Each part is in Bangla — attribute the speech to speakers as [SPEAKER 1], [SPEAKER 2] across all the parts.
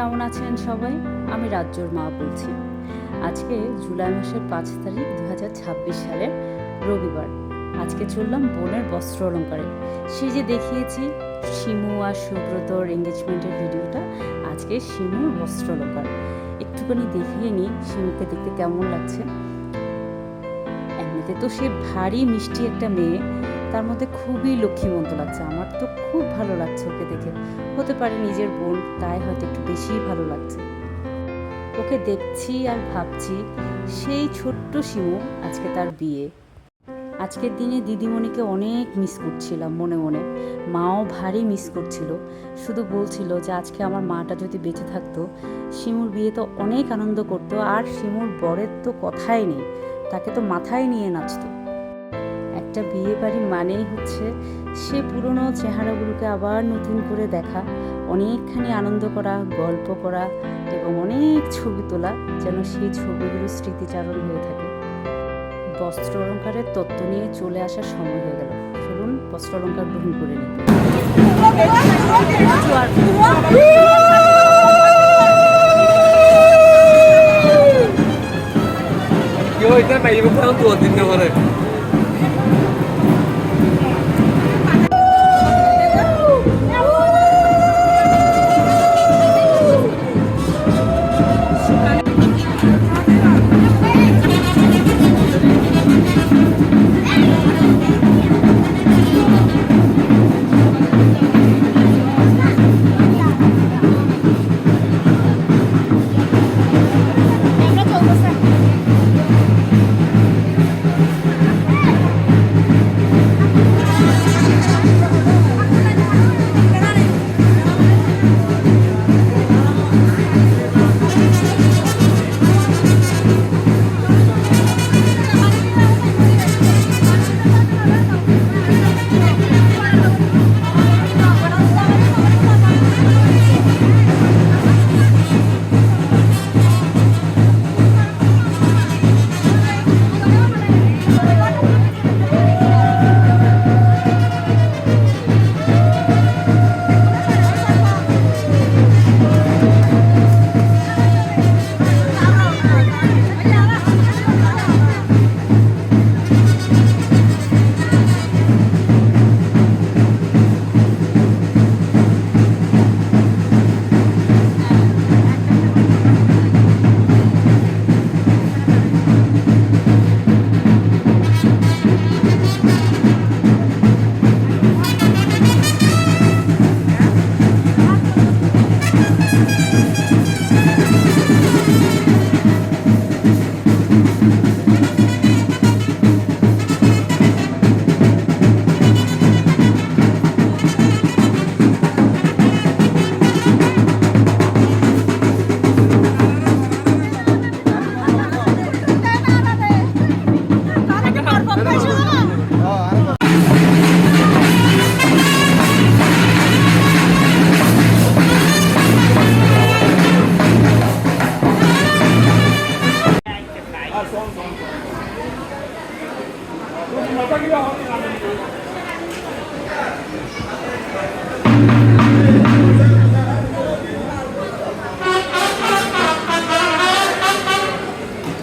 [SPEAKER 1] কেমন আছেন সবাই? আমি রাজ্যর মা বলছি। আজকে জুলাই মাসের 5 তারিখ 2026 সালের রবিবার। আজকে চললাম বোনের বস্ত্র অলঙ্কারে। সে যে দেখিয়েছি শিমু আর সুব্রতর এঙ্গেজমেন্টের ভিডিওটা, আজকে শিমুর বস্ত্র অলঙ্কার। একটুখানি দেখিয়ে নিই শিমুকে দেখতে কেমন লাগছে। এমনিতে তো সে ভারী মিষ্টি একটা মেয়ে, তার মধ্যে খুবই লক্ষ্মীমন্ত লাগছে। আমার তো খুব ভালো লাগছে ওকে দেখে। হতে পারে নিজের বোন, তাই হয়তো একটু বেশিই ভালো লাগছে। ওকে দেখছি আর ভাবছি সেই ছোট্ট শিমু, আজকে তার বিয়ে। আজকের দিনে দিদিমণিকে অনেক মিস করছিলাম মনে মনে। মাও ভারী মিস করছিল, শুধু বলছিল যে আজকে আমার মাটা যদি বেঁচে থাকতো, শিমুর বিয়ে তো অনেক আনন্দ করতো। আর শিমুর বরের তো কথাই নেই, তাকে তো মাথায় নিয়ে নাচতো। একটা বিয়ে বাড়ি মানেই হচ্ছে সে পুরনো চেহারাগুলোকে আবার নতুন করে দেখা, অনেকখানি আনন্দ করা, গল্প করা এবং অনেক ছবি তোলা, যেন সেই ছবিগুলো স্মৃতিচারণ হয়ে থাকে। বস্ত্র অলঙ্কারের তত্ত্ব নিয়ে চলে আসার সময় হয়ে গেল। চলুন বস্ত্র অলঙ্কার গ্রহণ করে নিই।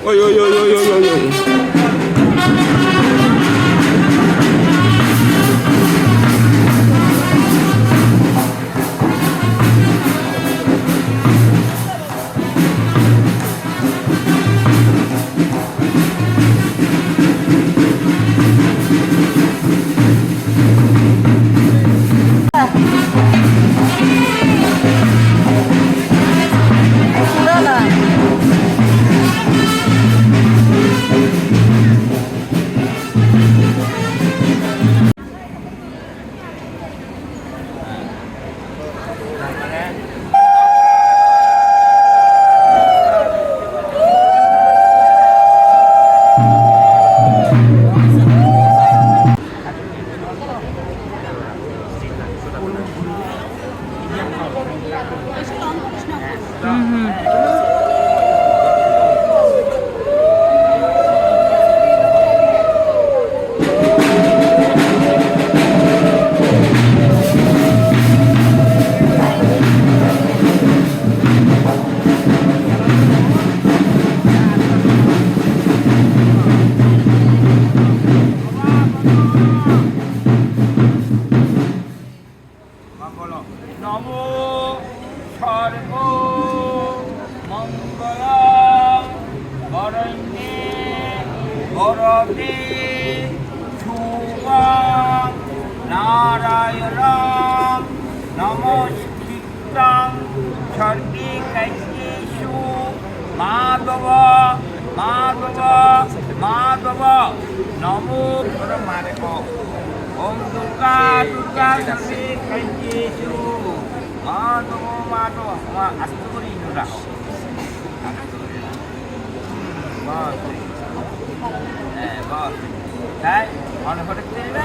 [SPEAKER 2] Oi, oi, oi, oi, oi, oi, oi.
[SPEAKER 3] Mangalam বরণ্যে বরদে শুভং নারায়ণং নমস্কৃত্যং সর্বে কার্যেষু মাধব মাধব মাধব নমো মারে ওম দুর্গা দুর্গা সর্বে কার্যেষু মাধব মাধব আমার আস্তে করে ইন্দ্রা বস বস তাই মনে করতে না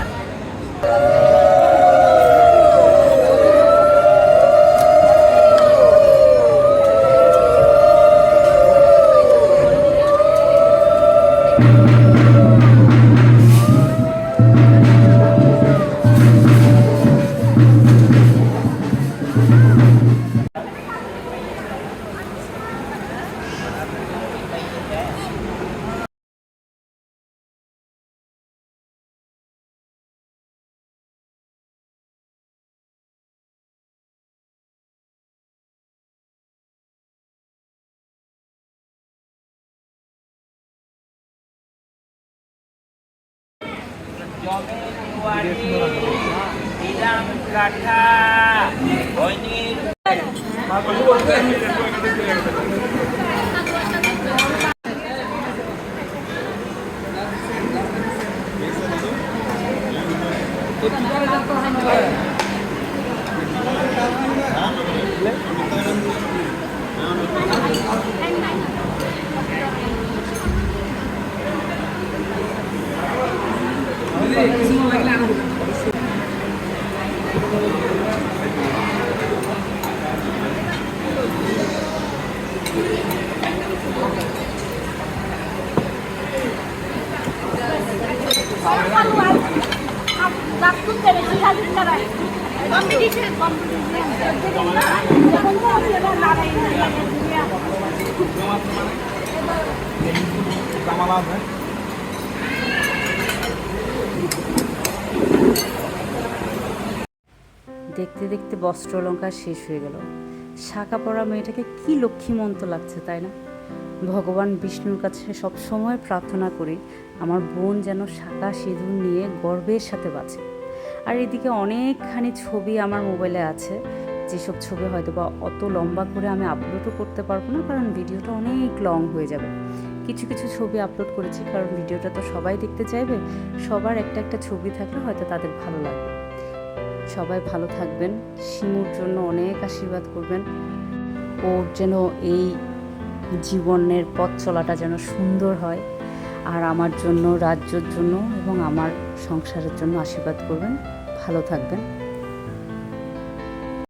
[SPEAKER 3] জমের দুয়ারে দিলাম কাঠা হইনির
[SPEAKER 1] দেখতে দেখতে বস্ত্র অলঙ্কার শেষ হয়ে গেল। শাঁখা পরা মেয়েটাকে কি লক্ষ্মীমন্ত লাগছে, তাই না? ভগবান বিষ্ণুর কাছে সব সময় প্রার্থনা করি আমার বোন যেন শাঁখা সিঁদুর নিয়ে গর্বের সাথে বাঁচে। আর এদিকে অনেকখানি ছবি আমার মোবাইলে আছে, যেসব ছবি হয়তো বা অত লম্বা করে আমি আপলোডও করতে পারবো না, কারণ ভিডিওটা অনেক লং হয়ে যাবে। কিছু কিছু ছবি আপলোড করেছি, কারণ ভিডিওটা তো সবাই দেখতে চাইবে। সবার একটা একটা ছবি থাকলে হয়তো তাদের ভালো লাগবে। সবাই ভালো থাকবেন, শিমুর জন্য অনেক আশীর্বাদ করবেন। ওর যেন এই জীবনের পথ চলাটা যেন সুন্দর হয়, আর আমার জন্য, রাজ্যর জন্য এবং আমার সংসারের জন্য আশীর্বাদ করবেন। ভালো থাকবেন।